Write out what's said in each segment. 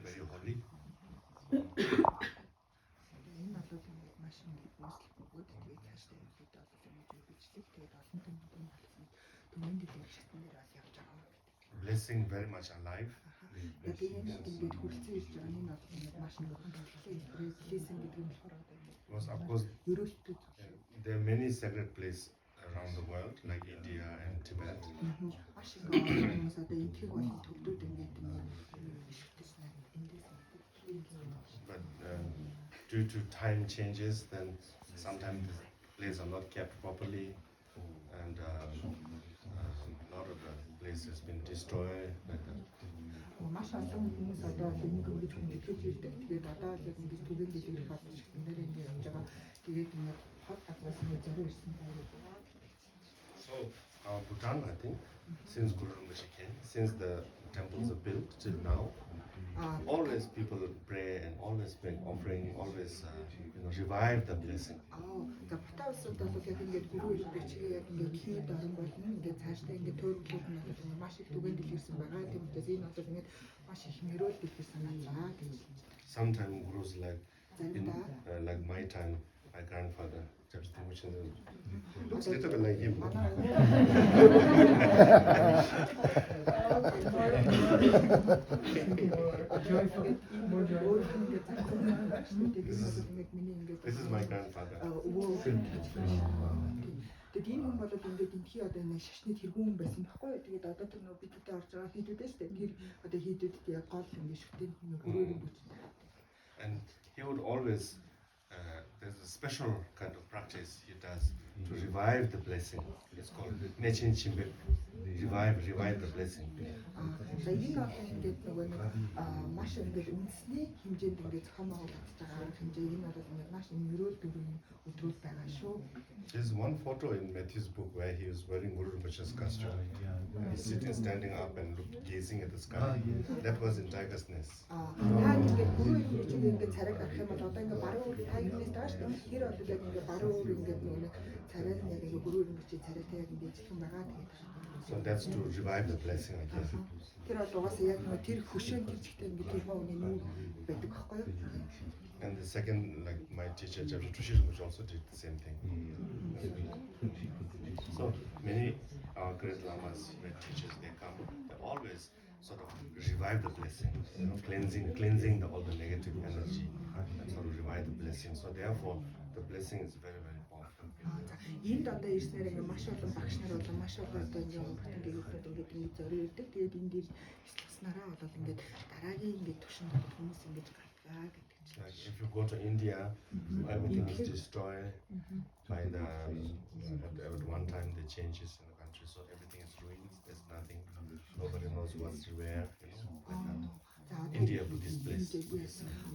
very holy. Blessing very much alive. Because of course there are many sacred places around the world like India and Tibet. But due to time changes, then sometimes the places are not kept properly, and a lot of the place has been destroyed. Like that. So Bhutan, I think, since Guru Rinpoche came, since the temples are built till now, always people pray and always make offering, always revive the blessing. Sometimes gurus like my time, my grandfather, looks a little bit like him. This is my grandfather. Тэгээд энэ хүн болоод ингээд энтхий одоо нэг шашны тэргүүн байсан байхгүй юу? Тэгээд одоо тэр нөө бидэдээ орж байгаа хийдүүдээс тэр одоо хийдүүдэд яг гол ингээд шүтэн хөрөөр бүжтэй. And he would always there's a special kind of practice he does to revive the blessing. It's called Nechin Chimbe. Revive the blessing. Тэгээд энэ одоо ингээд нөгөө нэг маш ингээд үндэсний хэмжээнд ингээд зохиомоо батж байгаа хэмжээ энэ бол ингээд маш нөрөөл дөрвөн өдрүүл байгаа шүү. There's one photo in Matthew's book where he was wearing Guru Rinpoche's costume. He's sitting, standing up and gazing at the sky. That was in Tiger's Nest. ингээд Guru Rinpoche ингээд царайг авах юм бол одоо ингээд баруун үр Tiger's Nest тааш тэр бол яг ингээд баруун үр ингээд нөгөө царайг яг ингээд Guru Rinpoche царайтай яг ингээд чихэн байгаа тэгээд. So that's to revive the blessing, I guess. Тэр бол угаасаа яг нөгөө тэр хөшөөнд тэр чихтэй ингээд тэр мөн нүү байдаг байхгүй юу? And the second, like my teacher, Jabra Tushir, which also did the same thing. So many great lamas, great teachers, they come, they always sort of revive the blessing, cleansing all the negative energy and sort of revive the blessing. So therefore, the blessing is very, very powerful. Энд одоо ирснээр ингээ маш олон багш нар болон маш олон одоо ингээ бүгд ингээ зориулдаг. Тэгээд энэ дээр сласнараа болоод ингээ дараагийн ингээ түвшинд хүмүүс ингээ гаргаа гэдэг. Like if you go to India, everything is destroyed by the at one time the changes in the country, so everything is ruined. There's nothing. Nobody knows what's where. Like that. India, Buddhist place.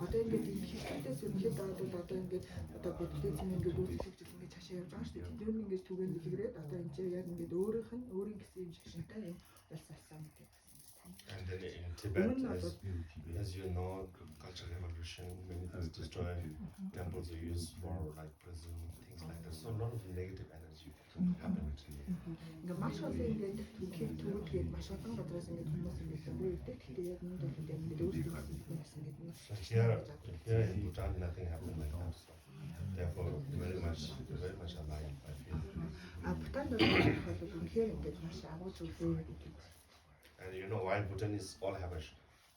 Одоо ингээд энэ хилтээс үнэхээр одоо ингээд одоо буддизм ингээд үйлчлэгч ингээд цаашаа явж байгаа шүү дээ. Тэр нь ингээд түгээн дэлгэрээд одоо энэ чинь яг ингээд өөрийнх нь өөрийн гэсэн юм шашинтай юм улс алсан гэдэг. And then in Tibet, as you know, cultural revolution, many things destroyed, temples are used for like prison, things like that. So a lot of negative energy happened. Ингээ маш олон ингээд түүгээр маш олон газраас ингээд хүмүүс ингээд үүрдэг. Тэгэхээр яг энэ бол ингээд өөрсдөө Here in Bhutan, nothing happened like that. So therefore, very much alive, I feel. Bhutan бол үнэхээр ингээд маш агуу зүйл. And you know why Bhutanese all have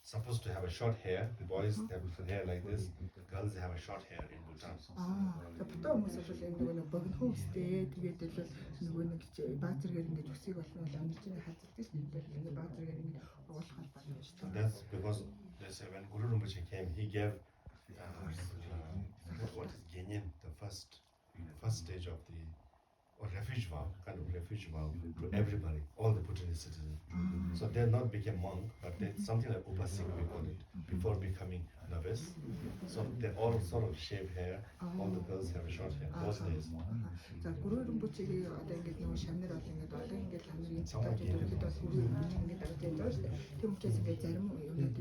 supposed to have a short hair. The boys have hair like this. Girls have a short hair in Bhutan. Бутан хүмүүс бол энэ нөгөө богино хүмүүстэй тэгээд л нөгөө нэг баазаргаар ингэж үсийг болно бол амжилт нь хазалдаг шүү дээ. Ингээд баазаргаар ингэж оруулах болно шүү дээ. That's because when Guru Rinpoche came, he gave what is Genyin, the first stage of the refuge vow, kind of refuge vow to everybody, all the Bhutanese citizens. So they're not became monk, but they're something like Upasik, we call it, before becoming novice. So they all sort of shave hair, all the girls have a short hair, those days. За Guru Rinpoche-гийн одоо ингэж нөгөө шамнар бол ингэж олон ингэж хамгийн цааш төрөлд бас Guru Rinpoche ингэж дагаж явж байгаа шүү дээ. Тийм учраас ингэж зарим юмнууд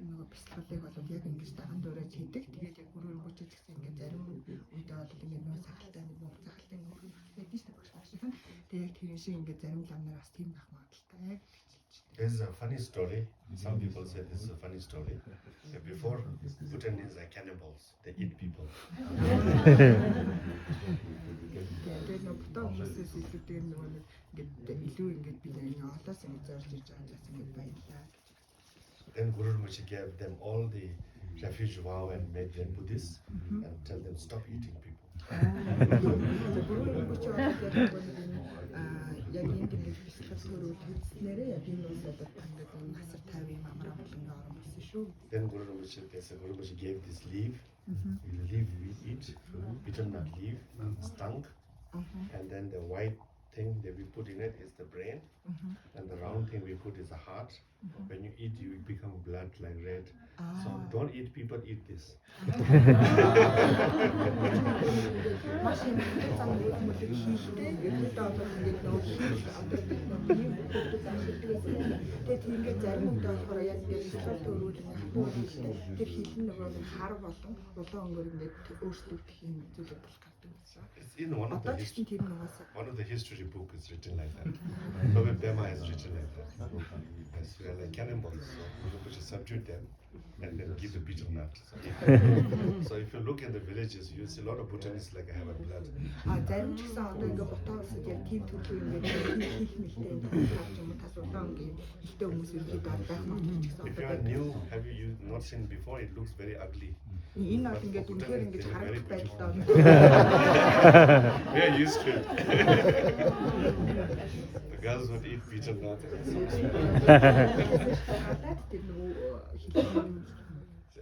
нөгөө бэлтгэлийг бол яг ингэж даган дуурайж хийдэг. Тэгээд яг Guru Rinpoche гэсэн ингэж зарим үедээ бол ингэж нөгөө сахалтай нөгөө сахалтай нөгөө мэдээж багш маш их. Тэгээд яг тэр шиг ингэж зарим ламнаар бас тийм байх магадaltaй гэж хэлж байна. There's a funny story. Some people say this is a funny story. Before, Bhutanese are cannibals. They eat people. Тэгээд нөө бутаа хүмүүсээс илүү нөгөө ингээд илүү ингээд би нэг олоос ингээд зорж ирж байгаа юм ингээд баярлаа гэж. Then Guru Rinpoche gave them all the refuge vow and made them Buddhists and tell them stop eating people. Гуру Rinpoche яг энэ ингээд бэлтгэл төрөө төлснээрээ яг энэ бас одоо ингээд насар 50 амраа болон орон болсон шүү. Then Guru Rinpoche gave this leaf. Leaf we eat, bitter nut leaf, stunk, and then the white thing that we put in it is the brain, and the round thing we put is the heart. When you eat, you become blood like red. So don't eat people, eat this. It's in one of the history book is written like that. Robert Bema has written like that. Yes, we are like cannibals, so we should subdue them and then give the betel nut. So if you look in the villages, you see a lot of Bhutanese like have a blood. If you are new, have you not seen before? It looks very ugly. We are used to it. The girls would eat betel nut.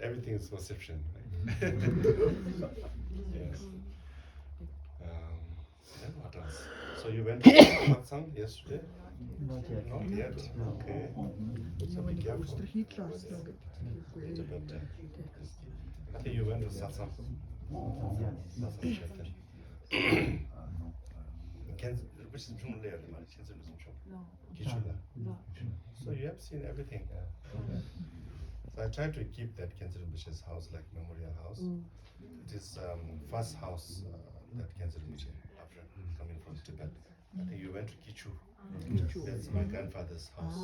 Everything is perception. Right? Yes. Then what else? So you went to Satsang yesterday? Not yet. Okay. So be careful. I think you went to Satsang. Which is there? No. So you have seen everything. So I try to keep that Khyentse Rinpoche's house like memorial house. It is first house that Khyentse Rinpoche after coming from Tibet. I think you went to Kichu. That's my grandfather's house.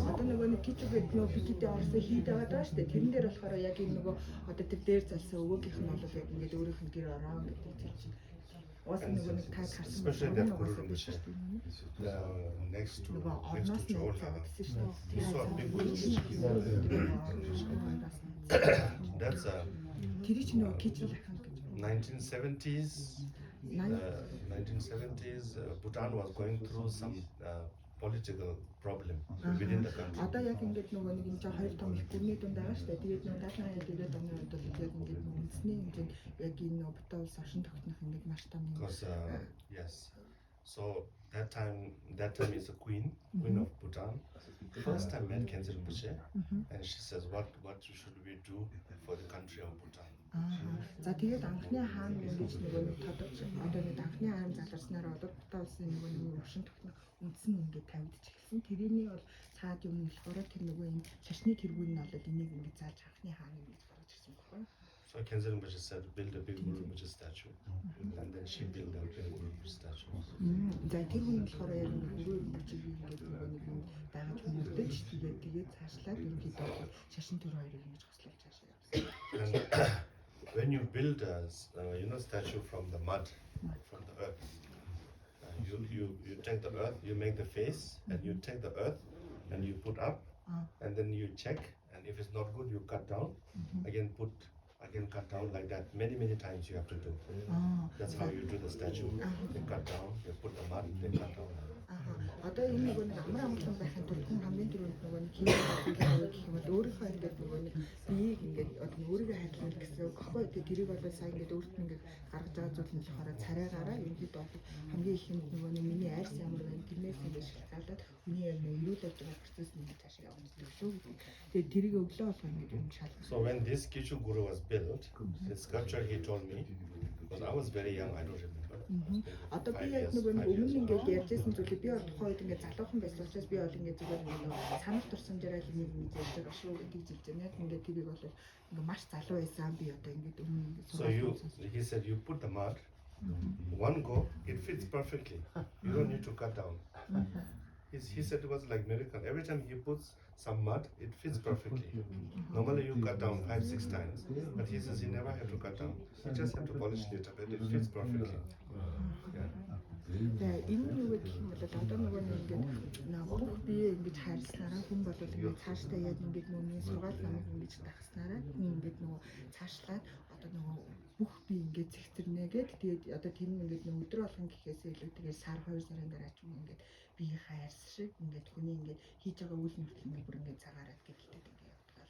Одоо нөгөө нэг кичүүгээд нөгөө бикидээ орсон хийд байгаа даа штэ. Тэрэн дээр болохоор яг энэ нөгөө одоо тэр дээр залсан өвөөгийнх нь бол яг ингээд өөрийнх нь гэр ороо гэдэг тийм. Уус нөгөө нэг таг харсан. Especially that Guru Rinpoche. Next to Jorha. You saw a big village. That's Тэр чинь нөгөө кичүүл ахын гэж. 1970s, Bhutan was going through some political problem within the country. Одоо яг ингээд нөгөө нэг энэ хоёр том их гүрний дунд байгаа шүү дээ. Тэгээд нөгөө даатнаа яг ирээд оны үед бол яг ингээд үндэсний хэмжээнд яг энэ нөгөө Бутаа улс оршин тогтнох ингээд маш том юм. Because yes. So that time is a queen of Bhutan. First time met Khyentse Rinpoche, and she says, what should we do for the country of Bhutan? За тэгээд анхны хаан ингэж нөгөө нэг тодорч одоо нэг анхны хаан заларснаар одоо Бутаа улсын нөгөө нэг оршин тогтнох үндсэн ингээд тавигдчих эхэлсэн. Тэрийний бол цаад юм болохоор тэр нөгөө юм шашны тэргүүн нь бол энийг ингээд зааж анхны хаан ингэж гаргаж ирсэн байхгүй. So Khyentse Rinpoche said build a big Guru Rinpoche statue, and then she built a big Guru Rinpoche statue. За тэр хүн болохоор яг Guru Rinpoche-ийг ингээд нөгөө нэг юм дагаж хүмүүдэж тэгээд цаашлаад ерөнхийдөө шашин төр хоёрыг ингэж хослуулж хаашаа явсан. When you build a statue from the mud, from the earth, you take the earth, you make the face, and you take the earth, and you put up, and then you check, and if it's not good, you cut down, again cut down like that. Many times you have to do. That's how you do the statue. You cut down, you put the mud, they cut down. Одоо энэ нөгөө нэг амар амгалан байхын тулд хүн хамгийн түрүүнд нөгөө нэг хийх гэх юм бол өөрийнхөө ингээд нөгөө нэг биеийг ингээд одоо өөрийгөө хайрлах гэсэн гохой тэрийг бол сайн ингээд өөрт нь ингээд гаргаж байгаа зүйл нь болохоор царайгаараа ерөнхийдөө хамгийн их юм нөгөө нэг миний арьс ямар байна тэрнээс ингээд шалтгаалаад хүний яг эрүүл ажиллагаа процесс нь ингээд цаашаа явагддаг шүү. Тэгээд тэрийг өглөө болгоо ингээд юм шалгах. So when this Kichu Guru was built, the sculpture he told me, because I was very young, I don't remember. Одоо би яг нөгөө өмнө ингээд ярьжсэн зүйлээ би тухайн үед ингээд залуухан байсан учраас би бол ингээд зүгээр ингээд санал турсамжаараа л нэг юм ярьж байгаа шүү гэдэг зүйлж байна. Яг ингээд тэрийг бол ингээд маш залуу байсан би одоо ингээд өмнө ингээд. So he said you put the mud, one go, it fits perfectly. You don't need to cut down. He said it was like miracle. Every time he puts some mud, it fits perfectly. Normally you cut down 5-6 times, but he says he never had to cut down. He just had to polish it a bit. It fits perfectly. Yeah. За энэ юу гэх юм бол одоо нөгөө нэг ингээд бүх бие ингэж хайрснараа хүн бол ингээд цаашдаа яг ингээд нөгөө сургаал намайг ингэж дагснараа хүн ингээд нөгөө цаашлаад одоо нөгөө бүх бие ингээд зэгцэрнэгээд тэгээд одоо тэр нь ингээд нөгөө өдөр болгон гэхээсээ илүү тэгээд сар 2 сарын дараа ч юм ингээд бие хайрс шиг ингээд хүний ингээд хийж байгаа үйл явдал ингээд бүр ингээд цагаараад гэлтэй ингээд явдаг.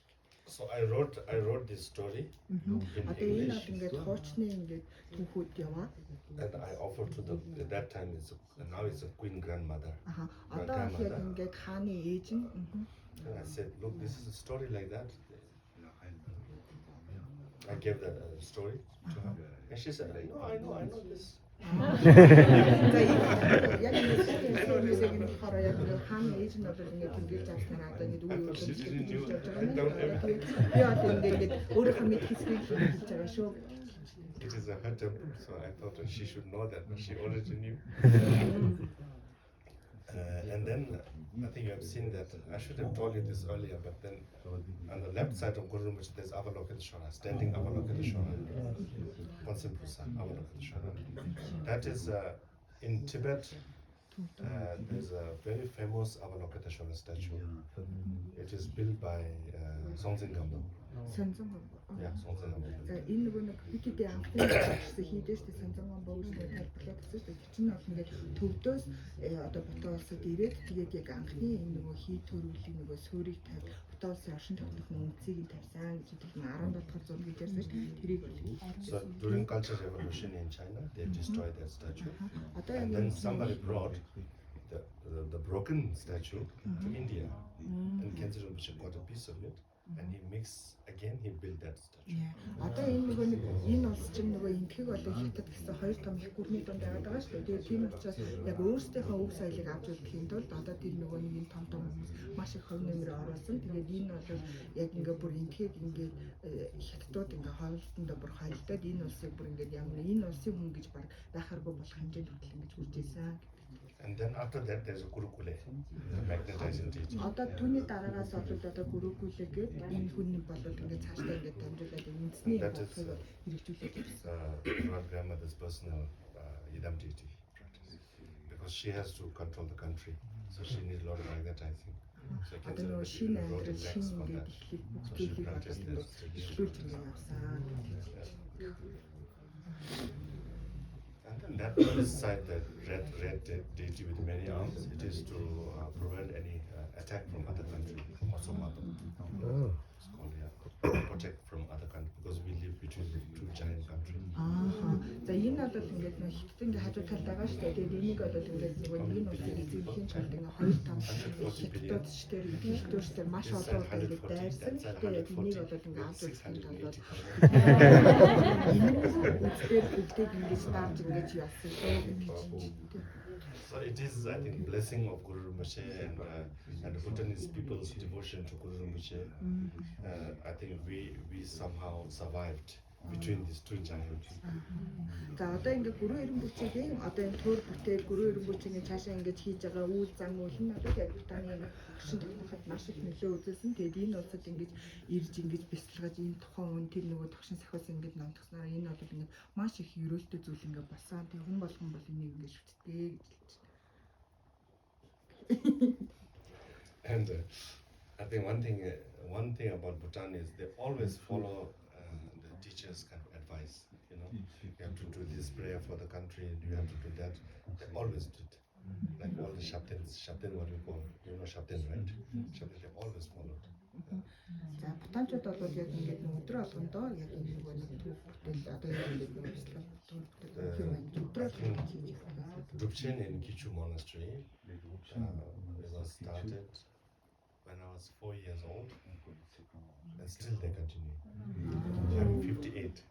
So I wrote this story in Одоо энэ English. бол ингээд хуучны ингээд түүхүүд яваа. And I offered to at that time now it's a queen grandmother. Одоо яг ингээд хааны ээж нь And I said, look, this is a story like that. I gave the story to her, and she said, no, I know this. За яг нэг болохоор яг хааны ээж нь одоо ингээд тэмдэглэж авснараа одоо нэг үе She didn't үйл know. явж I don't байгаа. even. Би одоо ингээд өөрийнхөө мэд хэсгийг хийж байгаа шүү. It is a her temple, so I thought that she should know that, but she already knew. And then I think you have seen that. I should have told you this earlier, but then on the left side of Guru Rinpoche, there's Avalokiteshvara, standing Avalokiteshvara, Ponsimpusa, Avalokiteshvara. That is in Tibet. There's a very famous Avalokiteshvara statue. It is built by Songtsen Gampo. Санзан. Yeah, Songtsen Gampo. За энэ нөгөө нэг бидний анхны гэсэн хийдэж тэ санзан боос нэг тайлбарлаад гэсэн чинь тэр чинь бол ингээд төвдөөс одоо Бутан улсад ирээд тэгээд яг анхны энэ нөгөө хий төрүүлийг нөгөө суурийг тавь Бутан улсын оршин тогтнохын үнцийг нь тавьсан гэж хэлдэг 17 дахь зуун гэж ярьсан шүү дээ. Тэрийг бол So during Cultural Revolution in China, they destroyed that statue, одоо and then somebody brought the broken statue to India, and Khyentse Rinpoche got a piece of it, and he built that statue. Одоо энэ нөгөө нэг энэ улс чинь нөгөө энтхийг болоо хятад гэсэн хоёр том их гүрний дунд яваад байгаа шүү дээ. Тэгээд тийм учраас яг өөрсдийнхөө өв соёлыг авч үзэхийн тулд одоо тэр нөгөө нэг энэ том хүмүүс маш их хөв нэмэр оруулсан. Тэгээд энэ бол яг ингээ бүр энтхийг ингээ хятадууд ингээ хоолтондоо бүр хойлдоод энэ улсыг бүр ингээ ямар энэ улсын хүн гэж баг байхааргүй болох хэмжээнд хүртэл ингээ хүрч ирсэн. And then after that, there's a Gurukule, the magnetizing teaching. Одоо түүний дараагаас бол одоо гүрүүгүүлээгээд энэ хүний болоод ингээ цаашдаа ингээ дамжуулаад үндэсний бодлогыг хэрэгжүүлээд ирсэн. Our grandmother's personal Yidam deity practice, because she has to control the country, so she needs a lot of magnetizing. So Одоо нөгөө шинэ амьдрал шинэ ингээд эхлэх бүх зүйлийг одоо ингээд эхлүүлж ингээ явсан. And that side, that red deity with many arms, it is to prevent any attack from other countries. Also, it's called protect from other countries, because we live between the two giant countries. За энэ бол ингээд нэг хятад ингээ хажуу талд байгаа шүү дээ. Тэгээд энийг бол ингээд нөгөө нэг нь улсын эзэмхийн чанд ингээ хоёр том хятадууд ч тэр хятадууд ч маш олон удаа ингээд дайрсан. Тэгээд яг энийг бол ингээ авч үзсэн тулд бол энэ үзээр бүгдийг ингээд тааж ингээд явсан шүү гэдэг. So it is, I think, blessing of Guru Rinpoche and the Bhutanese people's devotion to Guru Rinpoche. I think we somehow survived between these two giants. За одоо ингээд Гүрүү Ирэмбүчгийн одоо энэ төр бүтээл Гүрүү Ирэмбүчгийн цаашаа ингээд хийж байгаа үйл зам үйл нь одоо яг Бутаны оршин тогтноход маш их нөлөө үзүүлсэн. Тэгээд энэ улсад ингээд ирж ингээд бясалгаж энэ тухайн үн тэр нөгөө тогшин сахиус ингээд номтгосноор энэ бол ингээд маш их өрөөлтөй зүйл ингээд болсон. Тэгээд хүн болгон бол энийг ингээд шүтдэг гэж хэлж байна. And I think one thing about Bhutan is they always follow the teachers' kind of advice. You know, you have to do this prayer for the country. You have to do that. They always did. Like all the Shabden, what we call, you know, Shabden, right? Shabden, they always followed. За Бутанчууд бол яг ингээд өдрө болгондоо яг нөгөө нэг төв бүтээл одоо яг ингээд нөгөө бясалгал төв бүтээл өдрө болгонд хийж байгаа. Drupchen in Kichu Monastery, it was started when I was 4 years old, and still they continue. I'm 58.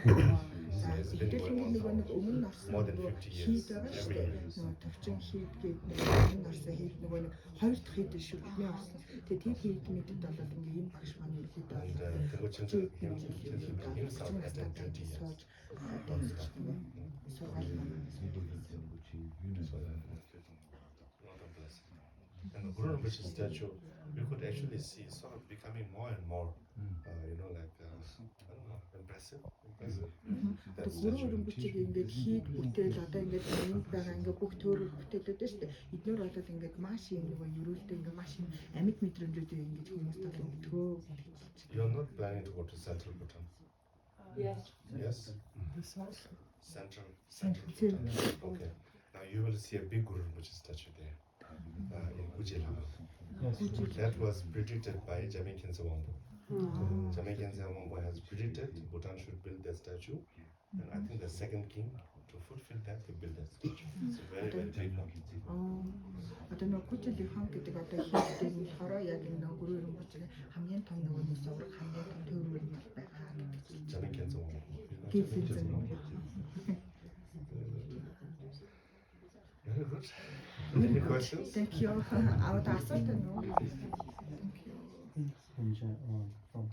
So it's been going on for more than 50 years, every year. Төвчин хийд гэдэг энэ орсон хийд нөгөө нэг хоёр дахь хийд шүү бидний орсон. Тэгээд тэр хийд мэдэд бол ингээ энэ багш маань ихэд And Tengochen himself attended 20 years. So, what a blessing. And the Guru Rinpoche statue, we could actually see sort of becoming more and more, you know, like, I don't know, impressive. That Гурван statue. өрөмбөчийг ингээд хийд бүтээл одоо ингээд энд байгаа ингээд бүх төөрөг бүтээлүүд дээ шүү дээ. Эднэр болоод ингээд маш юм нөгөө ерөөлтэй ингээд маш юм амьд мэдрэмжүүдийг ингээд хүмүүст бол өгдгөө. You're not planning to go to Central Bhutan? Yes. Yes? Central Central. Bhutan. Okay. Now you will see a big Guru Rinpoche statue there in Ujila. That was predicted by Jameen Khyentse Wangpo. Jameen Khyentse Wangpo has predicted Bhutan should build that statue, and I think the second king to fulfill that will build that statue. It's a very big one. Одоо нөгөө Гүжлийн хан гэдэг одоо хийхдээ нь болохоор яг энэ нөгөө гурван өрөмбөчийг хамгийн том нөгөө нэг зураг хамгийн том төөрөөр нь байгаа гэдэг. Jameen Khyentse Wangpo. Very good. Any questions? Thank you. Аваад асуулт байна уу? Thank you. From